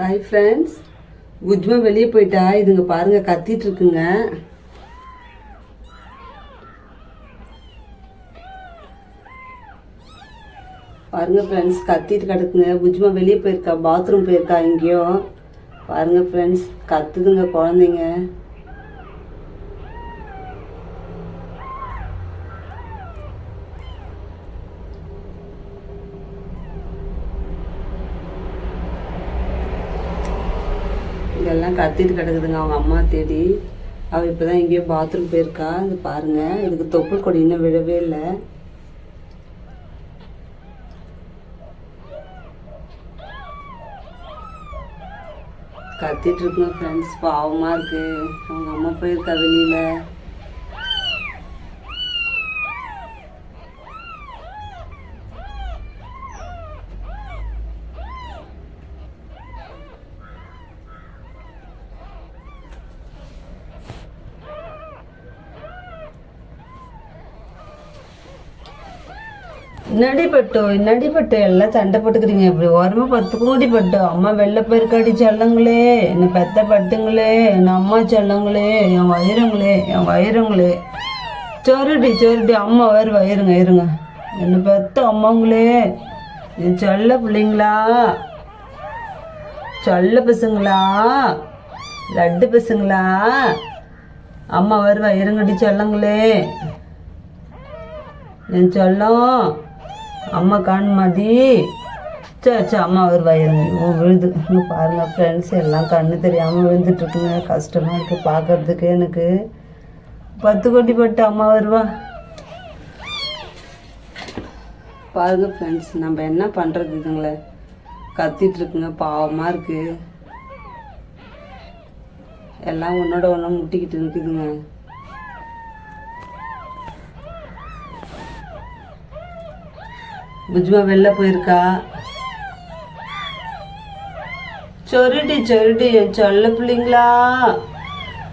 Hi friends, குஜ்மா வெளியே போயிட்டா. இதுங்க பாருங்க கத்திட்டு இருக்குங்க. பாருங்க ஃப்ரெண்ட்ஸ், கத்திட்டு கிடக்குங்க. குஜ்மா வெளியே போயிருக்கா, பாத்ரூம் போயிருக்கா எங்கேயோ. பாருங்க ஃப்ரெண்ட்ஸ், கத்துதுங்க குழந்தைங்க. இதெல்லாம் கத்திட்டு கிடக்குதுங்க அவங்க அம்மா தேடி. அவள் இப்போ தான் எங்கேயோ பாத்ரூம் போயிருக்கா. இது பாருங்க, இதுக்கு தொப்புள் கொடி இன்னும் விழவே இல்லை. கத்திட்டு இருக்குங்க ஃப்ரெண்ட்ஸ், பாவமாக இருக்கு. அவங்க அம்மா போயிருக்கா வெளியில. நடிப்பட்டோ எல்லாம் சண்டை போட்டுக்கிறீங்க. இப்படி ஓரமா 10 கோடி பட்டோ. அம்மா வெளில போயிருக்காடி செல்லங்களே, என்னை பெத்த பட்டுங்களே, என் அம்மா செல்லங்களே, என் வயிறுங்களே. சொருடி அம்மா வேறு வயிறுங்க இருங்க. என்னை பெத்த அம்மாங்களே, என் செல்ல பிள்ளைங்களா, சொல்ல பசங்களா, லட்டு பசங்களா, அம்மா வேறு வயிறுங்கடி செல்லங்களே, என் சொல்லம் அம்மா காணுமாடி. சரி அம்மா ஒரு வயிறுங்க விழுது. இங்கே பாருங்கள் ஃப்ரெண்ட்ஸ், எல்லாம் கண்ணு தெரியாமல் விழுந்துட்டுருக்குங்க. கஷ்டமாக இருக்குது பார்க்குறதுக்கு. எனக்கு 10 கோடி பட்டு அம்மா வருவா. பாருங்க ஃப்ரெண்ட்ஸ், நம்ம என்ன பண்ணுறது? இதுங்களே கத்திட்டுருக்குங்க, பாவமாக இருக்குது. எல்லாம் ஒன்றோட ஒன்றா முட்டிக்கிட்டு இருக்குதுங்க. குஜ்மா வெளில போயிருக்கா. சொருடி என் சொல்ல பிள்ளைங்களா,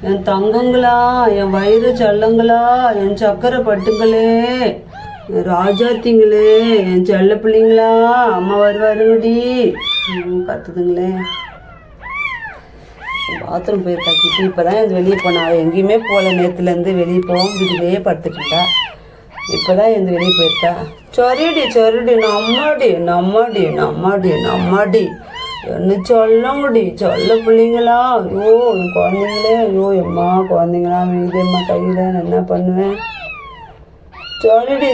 என் தங்கங்களா, என் வயிறு செல்லங்களா, என் சக்கரை பட்டுங்களே, என் ராஜாத்திங்களே, என் செல்ல பிள்ளைங்களா, அம்மா வருவாருங்கடி. கத்துதுங்களே. பாத்ரூம் போயிருக்கா கிட்டி. இப்போதான் இது வெளியே போனா. எங்கேயுமே போகல நேற்றுலேருந்து. வெளியே போவோம், வீட்டிலேயே படுத்துக்கிட்டா. இப்போதான் இந்த வெளியே போயிருக்கா. சொருடி நம்மாடி என்ன சொல்லங்குடி. சொல்ல பிள்ளைங்களா, ஐயோ என் குழந்தைங்களே, ஐயோ எம்மா குழந்தைங்களா மீதம்மா கையில் என்ன பண்ணுவேன். சொருடி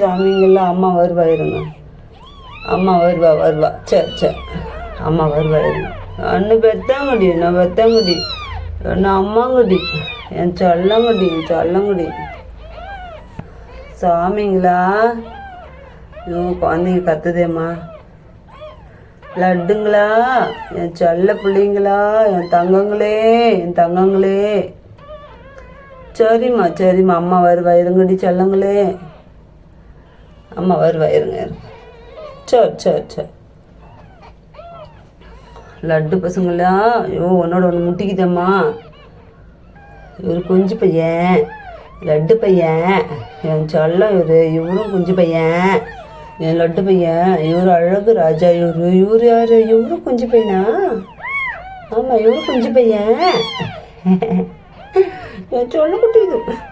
சாமிங்களா, அம்மா வருவாயிருங்க. அம்மா வருவா. சரி அம்மா வருவாயிருங்க. அண்ணு பெத்தாங்கடி, நான் பெத்தாங்கடி, என்ன அம்மாங்கடி, என் சொல்லங்குடி. சாமிங்களா, குழந்தைங்க கத்துதேம்மா. லட்டுங்களா, என் செல்ல பிள்ளைங்களா, என் தங்கங்களே. சரிம்மா அம்மா வருவாயிருங்கடி செல்லங்களே. அம்மா வருவாயிருங்க. சரி லட்டு பசங்களா, ஐயோ உன்னோட ஒன்று முட்டிக்குதம்மா. இவர் குஞ்சு பையன், லட்டு பையன், என் சொல்லம் இவரும் குஞ்சு பையன், என் லட்டு பையன். இவர் அழகு ராஜா. இவரு யாரு? இவரும் குஞ்சு பையனா? ஆமாம், இவரும் குஞ்சு பையன். என் சொல்லக்குட்டி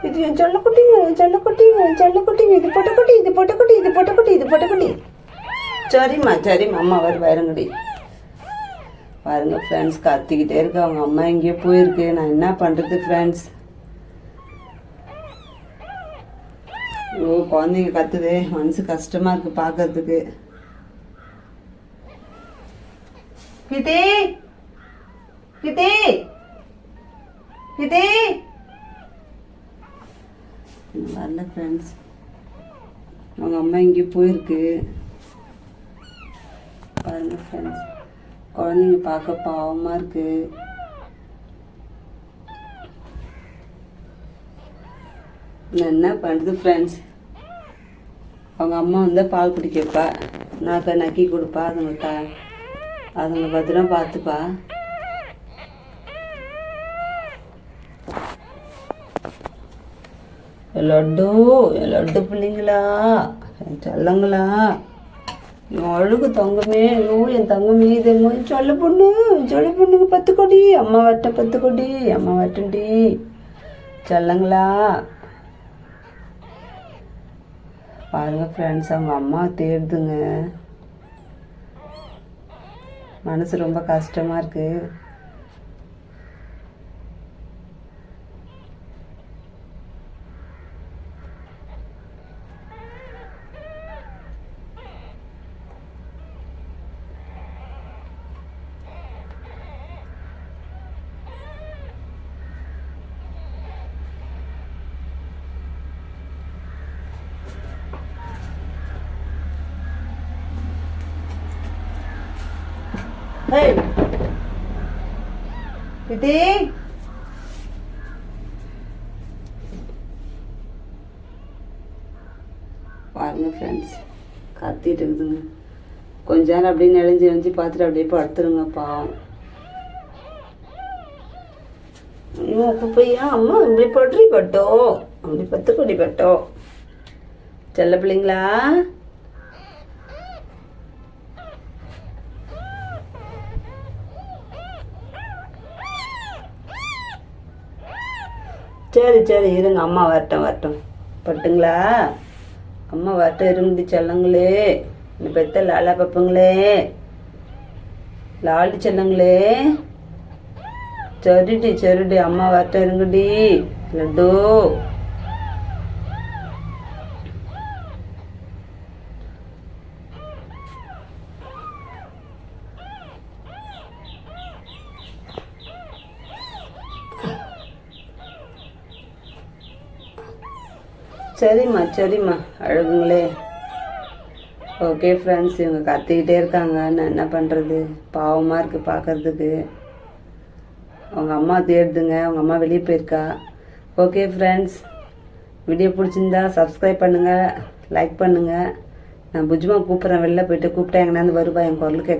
இது என் சொல்லக்குட்டிங்க. இது பொட்டக்குட்டி. சரிம்மா அம்மா வருவாருங்கடி. பாருங்க ஃப்ரெண்ட்ஸ், கத்திக்கிட்டே இருக்கு. அவங்க அம்மா எங்கேயோ போயிருக்கு. நான் என்ன பண்ணுறது ஃப்ரெண்ட்ஸ்? ஓ குழந்தைங்க கத்துது, மனசு கஷ்டமாக இருக்குது பார்க்கறதுக்கு. கிட்டே வரல ஃப்ரெண்ட்ஸ். அவங்க அம்மா எங்கேயோ போயிருக்கு. பாருங்க ஃப்ரெண்ட்ஸ், குழந்தைங்க பார்க்க பாவமாக இருக்கு. என்ன பண்ணுறது ஃப்ரெண்ட்ஸ்? அவங்க அம்மா வந்தால் பால் குடிக்கப்பா, நக்கி கொடுப்பா. அதுங்களை பத்திரம் பார்த்துப்பா. லட்டு பிள்ளைங்களா, செல்லங்களா, என் அழகு தங்கமே, ஐயோ என் தங்கமே, இது சொல்ல பொண்ணுக்கு 10 கோடி. அம்மா வரட்டும் 10 கோடி, அம்மா வரட்டும்டி செல்லங்களா. பாருங்க ஃப்ரெண்ட்ஸ், அவங்க அம்மா தேடுதுங்க. மனசு ரொம்ப கஷ்டமா இருக்கு. Hey, Piti. பாருங்க ஃப்ரெண்ட்ஸ், கத்திட்டு இருக்குதுங்க. கொஞ்ச நேரம் அப்படியே நெளிஞ்சு பார்த்துட்டு அப்படியே படுத்துருங்க பாவம். ஐயோ குப்பையா, அம்மா இப்படி பட்டோ, அப்படி 10 கோடி பட்டோ. செல்ல பிள்ளைங்களா, சரி இருங்க, அம்மா வரட்டும் பட்டுங்களா. அம்மா வரட்டும், இருங்கடி செல்லங்களே. இந்த பெத்த லாலா பப்பங்களே, லாலி செல்லங்களே. சரிடி அம்மா வரட்டும், இருங்கடி லட்டு. சரிம்மா அழகுங்களே. ஓகே ஃப்ரெண்ட்ஸ், இவங்க கத்திக்கிட்டே இருக்காங்க. நான் என்ன பண்ணுறது, பாவமாக இருக்குது பார்க்குறதுக்கு. அவங்க அம்மா தேடுதுங்க, அவங்க அம்மா வெளியே போயிருக்கா. ஓகே ஃப்ரெண்ட்ஸ், வீடியோ பிடிச்சிருந்தா சப்ஸ்கிரைப் பண்ணுங்கள், லைக் பண்ணுங்கள். நான் புஜ்மா கூப்பிட்றேன், வெளில போயிட்டு கூப்பிட்டா எங்கேனாந்து வருவா என் குரல் கேட்டேன்.